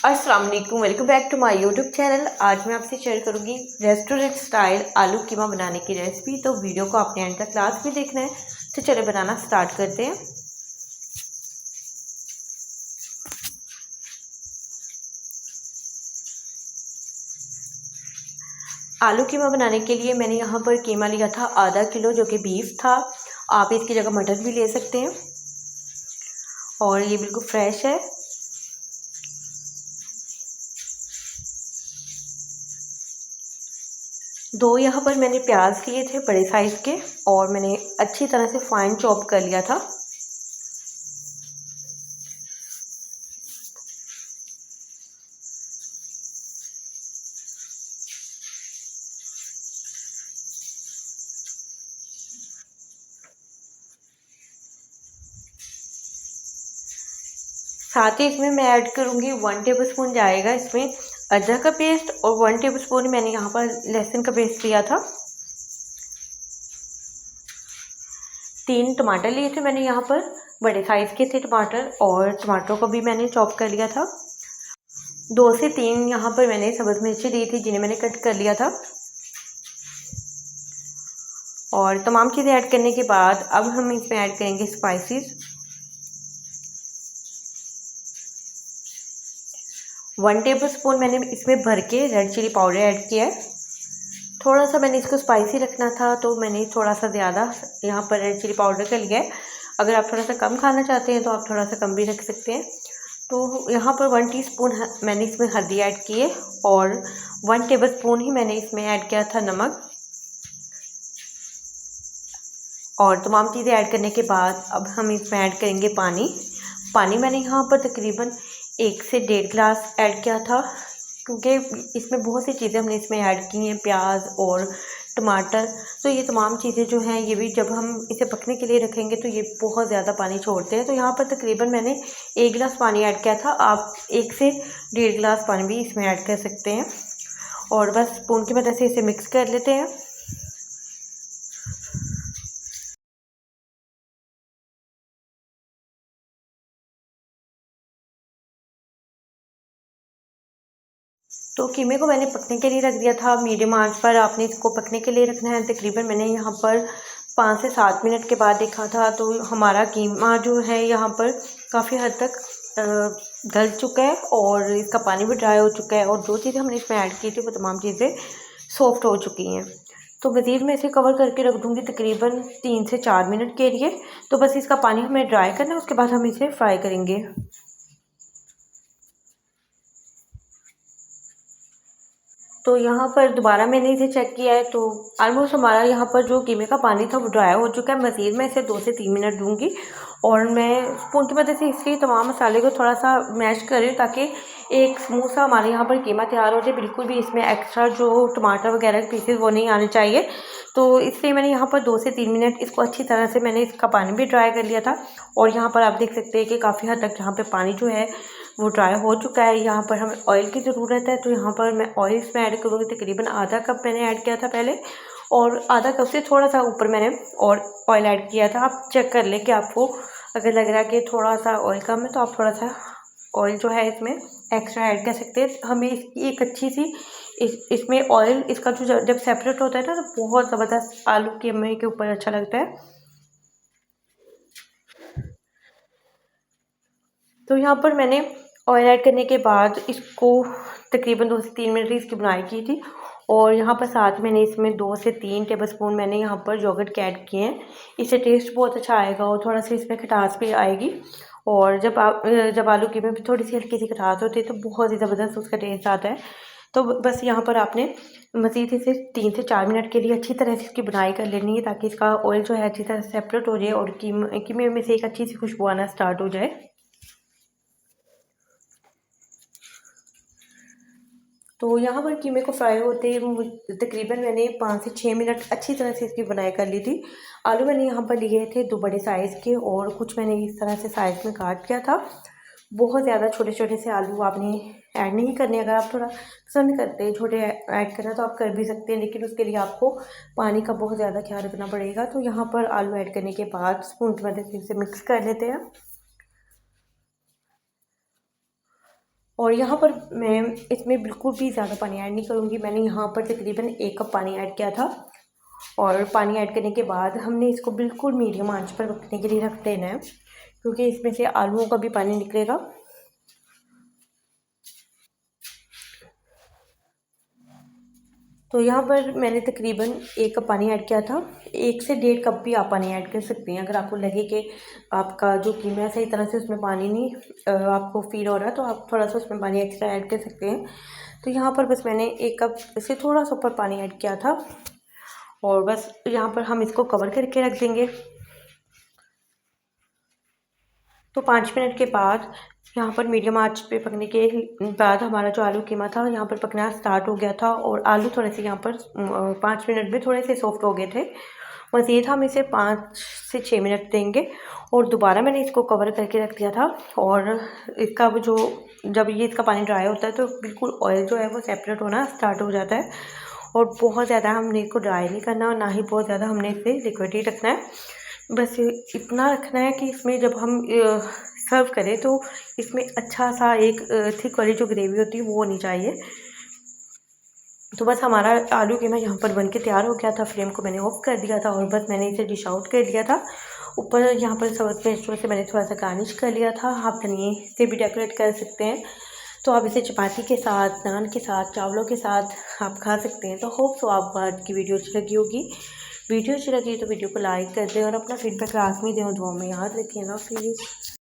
अस्सलाम वालेकुम, welcome back to my YouTube channel. आज मैं आपसे शेयर करूंगी रेस्टोरेंट स्टाइल आलू कीमा बनाने की रेसिपी। तो वीडियो को आपने एंड तक क्लास भी देखना है। तो चले बनाना स्टार्ट करते हैं। आलू कीमा बनाने के लिए मैंने यहाँ पर कीमा लिया था आधा किलो, जो कि बीफ था। आप इसकी जगह मटन भी ले सकते हैं और ये बिल्कुल फ्रेश है। दो यहाँ पर मैंने प्याज लिए थे बड़े साइज़ के और मैंने अच्छी तरह से फाइन चॉप कर लिया था। साथ ही इसमें मैं ऐड करूँगी 1 टेबलस्पून जाएगा इसमें अदरक का पेस्ट और 1 टेबलस्पून मैंने यहाँ पर लहसुन का पेस्ट लिया था। 3 टमाटर लिए थे मैंने यहाँ पर, बड़े साइज़ के थे टमाटर, और टमाटरों को भी मैंने चॉप कर लिया था। 2 से 3 यहाँ पर मैंने सब्ज़ मिर्ची ली थी, जिन्हें मैंने कट कर लिया था। और तमाम चीज़ें ऐड करने के बाद अब हम इसमें ऐड करेंगे स्पाइसेस। 1 टेबलस्पून मैंने इसमें भर के रेड चिली पाउडर ऐड किया है। थोड़ा सा मैंने इसको स्पाइसी रखना था तो मैंने थोड़ा सा ज़्यादा यहाँ पर रेड चिली पाउडर का लिया है। अगर आप थोड़ा सा कम खाना चाहते हैं तो आप थोड़ा सा कम भी रख सकते हैं। तो यहाँ पर 1 टीस्पून मैंने इसमें हल्दी ऐड की है और 1 टेबलस्पून ही मैंने इसमें ऐड किया था नमक। और तमाम चीज़ें ऐड करने के बाद अब हम इसमें ऐड करेंगे पानी मैंने यहाँ पर तकरीबन 1 से 1.5 गिलास ऐड किया था, क्योंकि इसमें बहुत सी चीज़ें हमने इसमें ऐड की हैं, प्याज और टमाटर। तो ये तमाम चीज़ें जो हैं ये भी जब हम इसे पकने के लिए रखेंगे तो ये बहुत ज़्यादा पानी छोड़ते हैं। तो यहाँ पर तकरीबन मैंने 1 गिलास पानी ऐड किया था। आप 1 से 1.5 गिलास पानी भी इसमें ऐड कर सकते हैं और बस स्पून की मदद से इसे मिक्स कर लेते हैं। तो कीमे को मैंने पकने के लिए रख दिया था मीडियम आंच पर। आपने इसको पकने के लिए रखना है। तकरीबन मैंने यहाँ पर 5 से 7 मिनट के बाद देखा था तो हमारा कीमा जो है यहाँ पर काफ़ी हद तक गल चुका है और इसका पानी भी ड्राई हो चुका है और जो चीज़ें हमने इसमें ऐड की थी वो तमाम चीज़ें सॉफ्ट हो चुकी हैं। तो मज़ीद मैं इसे कवर करके रख दूँगी तकरीबन 3 से 4 मिनट के लिए। तो बस इसका पानी हमें ड्राई करना है, उसके बाद हम इसे फ्राई करेंगे। तो यहाँ पर दोबारा मैंने इसे चेक किया है तो ऑलमोस्ट हमारा यहाँ पर जो कीमे का पानी था वो ड्राई हो चुका है। मज़ीद मैं इसे 2 से 3 मिनट दूँगी और मैं स्पून की मदद से इसलिए तमाम मसाले को थोड़ा सा मैश कर रही हूँ ताकि एक स्मूथ सा हमारे यहाँ पर कीमा तैयार हो जाए। बिल्कुल भी इसमें एक्स्ट्रा जो टमाटर वगैरह के पीसेस वो नहीं आने चाहिए। तो इसलिए मैंने यहाँ पर 2 से 3 मिनट इसको अच्छी तरह से मैंने इसका पानी भी ड्राई कर लिया था। और यहाँ पर आप देख सकते हैं कि काफ़ी हद तक यहाँ पर पानी जो है वो ड्राई हो चुका है। यहाँ पर हमें ऑयल की ज़रूरत है तो यहाँ पर मैं ऑयल इसमें ऐड करूँगी। तकरीबन आधा कप मैंने ऐड किया था पहले और आधा कप से थोड़ा सा ऊपर मैंने और ऑयल ऐड किया था। आप चेक कर लें कि आपको अगर लग रहा है कि थोड़ा सा ऑयल कम है तो आप थोड़ा सा ऑयल जो है इसमें एक्स्ट्रा ऐड कर सकते हैं। हमें इसकी एक अच्छी सी इसमें ऑयल इसका जो जब सेपरेट होता है ना तो बहुत ज़बरदस्त आलू कीमे के ऊपर अच्छा लगता है। तो यहाँ पर मैंने ऑयल ऐड करने के बाद इसको तकरीबन 2 से 3 मिनट इसकी बुनाई की थी और यहाँ पर साथ मैंने इसमें 2 से 3 टेबलस्पून मैंने यहाँ पर योगर्ट के ऐड किए हैं। इससे टेस्ट बहुत अच्छा आएगा और थोड़ा सा इसमें खटास भी आएगी। और जब आलू कीमे में थोड़ी सी हल्की सी खटास होती है तो बहुत ही ज़बरदस्त उसका टेस्ट आता है। तो बस यहाँ पर आपने मज़ीद इसे 3 से 4 मिनट के लिए अच्छी तरह से इसकी बुनाई कर लेनी है ताकि इसका ऑयल जो है अच्छी तरह सेपरेट हो जाए और कीमे में से एक अच्छी सी खुशबू आना स्टार्ट हो जाए। तो यहाँ पर कीमे को फ्राई होते तकरीबन मैंने 5 से 6 मिनट अच्छी तरह से इसकी बनाई कर ली थी। आलू मैंने यहाँ पर लिए थे 2 बड़े साइज़ के और कुछ मैंने इस तरह से साइज़ में काट किया था। बहुत ज़्यादा छोटे छोटे से आलू आपने ऐड नहीं करने। अगर आप थोड़ा पसंद करते हैं छोटे ऐड करना तो आप कर भी सकते हैं, लेकिन उसके लिए आपको पानी का बहुत ज़्यादा ख्याल रखना पड़ेगा। तो यहाँ पर आलू ऐड करने के बाद स्पून की मदद से इसे मिक्स कर लेते हैं। और यहाँ पर मैं इसमें बिल्कुल भी ज़्यादा पानी ऐड नहीं करूँगी। मैंने यहाँ पर तकरीबन 1 कप पानी ऐड किया था और पानी ऐड करने के बाद हमने इसको बिल्कुल मीडियम आंच पर पकने के लिए रख देना है, क्योंकि इसमें से आलूओं का भी पानी निकलेगा। तो यहाँ पर मैंने तकरीबन 1 कप पानी ऐड किया था। 1 से 1.5 कप भी आप पानी ऐड कर सकते हैं। अगर आपको लगे कि आपका जो कीमा है सही तरह से उसमें पानी नहीं आपको फ़ील हो रहा है, तो आप थोड़ा सा उसमें पानी एक्स्ट्रा ऐड कर सकते हैं। तो यहाँ पर बस मैंने 1 कप से थोड़ा सा ऊपर पानी ऐड किया था और बस यहाँ पर हम इसको कवर करके रख देंगे। तो 5 मिनट के बाद यहाँ पर मीडियम आंच पे पकने के बाद हमारा जो आलू कीमा था यहाँ पर पकना स्टार्ट हो गया था और आलू थोड़े से यहाँ पर 5 मिनट में थोड़े से सॉफ्ट हो गए थे। मज़ीद हम इसे 5 से 6 मिनट देंगे और दोबारा मैंने इसको कवर करके रख दिया था। और इसका वो जो जब ये इसका पानी ड्राई होता है तो बिल्कुल ऑयल जो है वो सेपरेट होना स्टार्ट हो जाता है और बहुत ज़्यादा हमने इसको ड्राई नहीं करना और ना ही बहुत ज़्यादा हमने इसे लिक्विड ही रखना है। बस इतना रखना है कि इसमें जब हम सर्व करें तो इसमें अच्छा सा एक थिक वाली जो ग्रेवी होती है वो होनी चाहिए। तो बस हमारा आलू कीमा यहाँ पर बनके तैयार हो गया था। फ्लेम को मैंने ऑफ कर दिया था और बस मैंने इसे डिश आउट कर दिया था। ऊपर यहाँ पर सब्ज़ मिर्चों से मैंने थोड़ा सा गार्निश कर लिया था। आप धनिए से भी डेकोरेट कर सकते हैं। तो आप इसे चपाती के साथ, नान के साथ, चावलों के साथ आप खा सकते हैं। तो होप सो आपको आज की वीडियो अच्छी लगी होगी। वीडियो अच्छी लगी तो वीडियो को लाइक कर दें और अपना फीडबैक लाजमी दें और दुआ में याद रखें। अल्लाह हाफ़िज़।